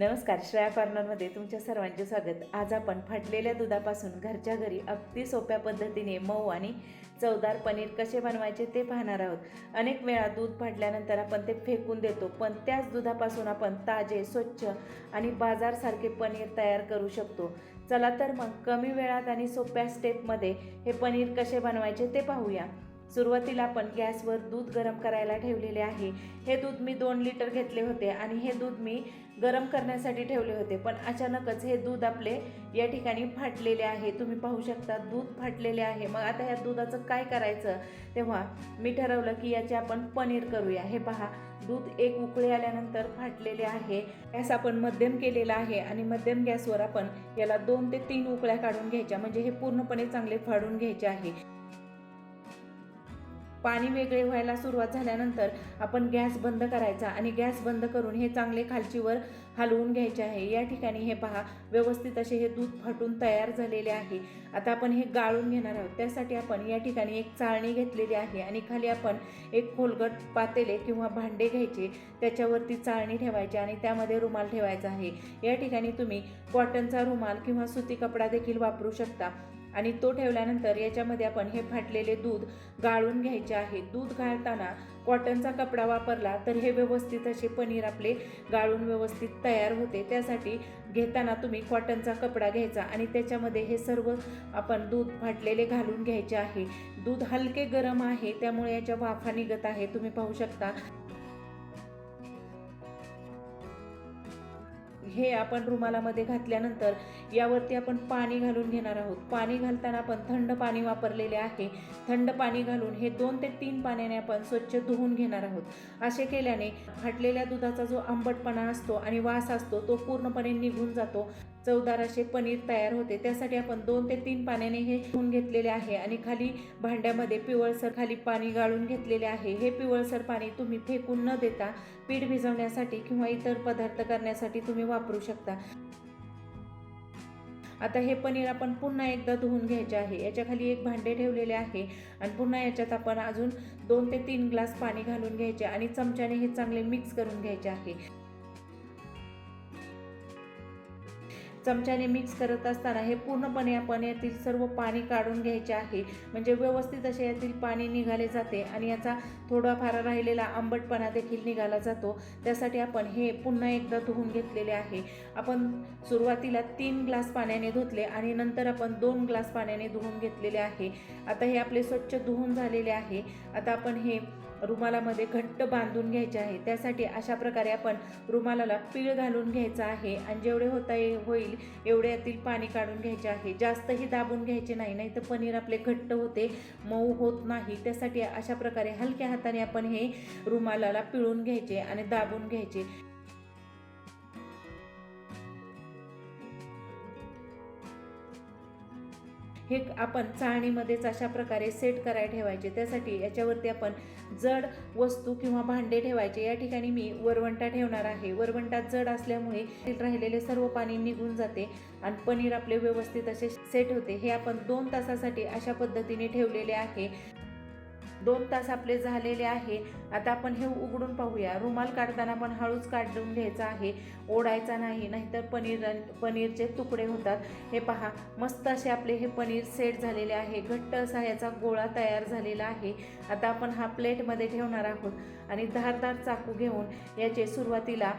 नमस्कार, श्रेया कॉर्नरमध्ये तुमच्या सर्वांचे स्वागत। आज आपण फाटलेल्या दुधापासून घरच्या घरी अगदी सोप्या पद्धतीने मऊ आणि चवदार पनीर कसे बनवायचे ते पाहणार आहोत। अनेक वेळा दूध फाटल्यानंतर आपण ते फेकून देतो, पण त्याच दुधापासून आपण ताजे, स्वच्छ आणि बाजारसारखे पनीर तयार करू शकतो। चला तर मग कमी वेळात आणि सोप्या स्टेपमध्ये हे पनीर कसे बनवायचे ते पाहूया। सुरुवातीला आपण गॅसवर दूध गरम करायला ठेवलेले आहे। हे दूध मी 2 लिटर घेतले होते आणि हे दूध मी गरम करण्यासाठी ठेवले होते, पण अचानकच हे दूध आपले या ठिकाणी फाटलेले आहे। तुम्ही पाहू शकता दूध फाटलेले आहे। मग आता या दुधाचं काय करायचं, तेव्हा मी ठरवलं की याचे आपण पनीर करूया। हे पहा, दूध एक उकळी आल्यानंतर फाटलेले आहे। गॅस आपण मध्यम केलेला आहे आणि मध्यम गॅसवर आपण याला 2 ते 3 उकळ्या काढून घ्यायच्या, म्हणजे हे पूर्णपणे चांगले फाडून घ्यायचे आहे। पाणी वेगळे व्हायला सुरुवात झाल्यानंतर आपण गॅस बंद करायचा आणि गॅस बंद करून हे चांगले खालचीवर हलवून घ्यायचे आहे। या ठिकाणी हे पहा, व्यवस्थित असे हे दूध फाटून तयार झालेले आहे। आता आपण हे गाळून घेणार आहोत। त्यासाठी आपण या ठिकाणी एक चाळणी घेतलेली आहे आणि खाली आपण एक खोलगट पातेले किंवा भांडे घ्यायचे, त्याच्यावरती चाळणी ठेवायची आणि त्यामध्ये रुमाल ठेवायचा आहे। या ठिकाणी तुम्ही कॉटनचा रुमाल किंवा सुती कपडा देखील वापरू शकता आणि तो ठेवल्यानंतर याच्यामध्ये आपण हे फाटलेले दूध गाळून घ्यायचे आहे। दूध गाळताना कॉटनचा कपडा वापरला तर हे व्यवस्थित असे पनीर आपले गाळून व्यवस्थित तयार होते। त्यासाठी घेताना तुम्ही कॉटनचा कपडा घ्यायचा आणि त्याच्यामध्ये हे सर्व आपण दूध फाटलेले घालून घ्यायचे आहे। दूध हलके गरम आहे, त्यामुळे याच्या वाफा निघत आहे, तुम्ही पाहू शकता। हे आपण रुमालामध्ये घातल्यानंतर यावरती आपण पाणी घालून घेणार आहोत। पाणी घालताना आपण थंड पाणी वापरलेले आहे। थंड पाणी घालून हे 2 ते 3 पाण्याने आपण स्वच्छ धुवून घेणार आहोत। असे केल्याने फाटलेल्या दुधाचा जो आंबटपणा असतो आणि वास असतो तो पूर्णपणे निघून जातो। चवदार असे पनीर तयार होते। त्यासाठी आपण 2 ते 3 पाण्याने हे धुवून घेतलेले आहे आणि खाली भांड्यामध्ये पिवळसर खाली पाणी गाळून घेतलेले आहे। हे पिवळसर पाणी तुम्ही फेकून न देता पीठ भिजवण्यासाठी किंवा इतर पदार्थ करण्यासाठी तुम्ही वापरू शकता। आता हे पनीर आपण पुन्हा एकदा धुवून घ्यायचे आहे। याच्या खाली एक भांडे ठेवलेले आहे आणि पुन्हा याच्यात आपण अजून 2 ते 3 ग्लास पाणी घालून घ्यायचे आणि चमच्याने हे चांगले मिक्स करून घ्यायचे आहे। चमच्याने मिक्स करत असताना हे पूर्णपणे आपण यातील सर्व पाणी काढून घ्यायचे आहे, म्हणजे व्यवस्थित असे यातील पाणी निघाले जाते आणि याचा थोडाफार राहिलेला आंबटपणा देखील निघाला जातो। त्यासाठी आपण हे पुन्हा एकदा धुवून घेतलेले आहे। आपण सुरुवातीला 3 ग्लास पाण्याने धुतले आणि नंतर आपण 2 ग्लास पाण्याने धुवून घेतलेले आहे। आता हे आपले स्वच्छ धुवून झालेले आहे। आता आपण हे रुमालामध्ये घट्ट बांधून घ्यायचे आहे। त्यासाठी अशा प्रकारे आपण रुमालाला पीळ घालून घ्यायचा आहे आणि जेवढे होईल एवढे यातील पाणी काढून घ्यायचे आहे। जास्तही दाबून घ्यायचे नाही, नाही तर पनीर आपले घट्ट होते, मऊ होत नाही। त्यासाठी अशा प्रकारे हलक्या हाताने आपण हे रुमालाला पिळून घ्यायचे आणि दाबून घ्यायचे। हे आपण चाळणीमध्येच अशा प्रकारे सेट करायला ठेवायचे। त्यासाठी याच्यावरती आपण जड वस्तू किंवा भांडे ठेवायचे। या ठिकाणी मी वरवंटा ठेवणार आहे। वरवंटा जड असल्यामुळे राहिलेले सर्व पाणी निघून जाते आणि पनीर आपले व्यवस्थित असे सेट होते। हे आपण 2 तासासाठी अशा पद्धतीने ठेवलेले आहे। 2 तास आपले झालेले आहे। आता आपण हे उघडून पाहूया। रुमाल काढताना पण हळूच काढून घ्यायचा आहे, ओढायचा नाही, नाहीतर पनीरचे तुकडे होतात। हे पहा, मस्त असे आपले हे पनीर सेट झालेले आहे। घट्ट असा याचा गोळा तयार झालेला आहे। आता आपण हा प्लेटमध्ये ठेवणार आहोत आणि धारदार चाकू घेऊन याचे सुरुवातीला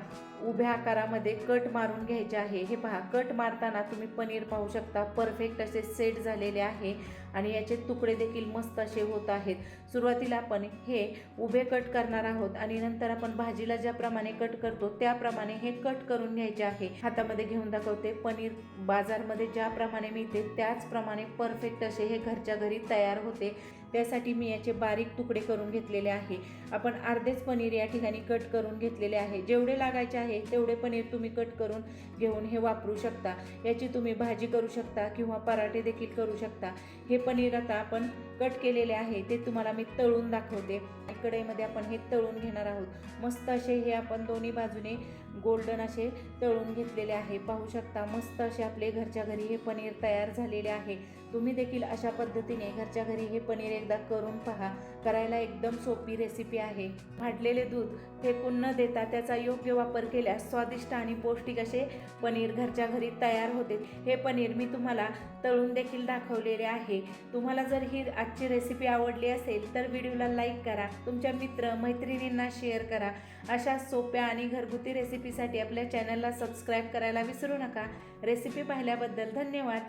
उभ्या आकारामध्ये कट मारून घ्यायचे आहे। हे पहा, कट मारताना तुम्ही पनीर पाहू शकता, परफेक्ट असे सेट झालेले आहे आणि याचे तुकडे देखील मस्त असे होत आहेत। सुरुवातीला आपण हे उभे कट करणार आहोत आणि नंतर आपण भाजीला ज्याप्रमाणे कट करतो त्याप्रमाणे हे कट करून घ्यायचे आहे। हातामध्ये घेऊन दाखवते, पनीर बाजारमध्ये ज्याप्रमाणे मिळते त्याचप्रमाणे परफेक्ट असे हे घरच्या घरी तयार होते। त्यासाठी मी याचे बारीक तुकडे करून घेतलेले आहे। आपण अर्धेच पनीर या ठिकाणी कट करून घेतलेले आहे। जेवढे लागायचे आहे तेवढे पनीर तुम्ही कट करून घेऊन हे वापरू शकता। याची तुम्ही भाजी करू शकता किंवा पराठे देखील करू शकता। हे पनीर आता आपण कट केलेले आहे ते तुम्हाला मी तळून दाखवते। कढईमध्ये आपण हे तळून घेणार आहोत। मस्त असे हे आपण दोन्ही बाजूने गोल्डन असे तळून घेतलेले आहे। पाहू शकता, मस्त असे आपले घरच्या घरी हे पनीर तयार झालेले आहे। तुम्ही देखील अशा पद्धतीने घरच्या घरी हे पनीर एकदा करून पहा। करायला एकदम सोपी रेसिपी आहे। फाटलेले दूध फेकून न देता त्याचा योग्य वापर केल्यास स्वादिष्ट आणि पौष्टिक असे पनीर घरच्या घरी तयार होते. हे पनीर मी तुम्हाला तळून देखील दाखवलेले आहे. तुम्हाला जर ही आजची रेसिपी आवडली असेल तर व्हिडिओला लाईक करा, तुमच्या मित्र मैत्रिणींना शेअर करा. अशा सोप्या आणि घरगुती रेसिपीसाठी आपल्या चॅनलला सबस्क्राईब करायला विसरू नका. रेसिपी पाहिल्याबद्दल धन्यवाद.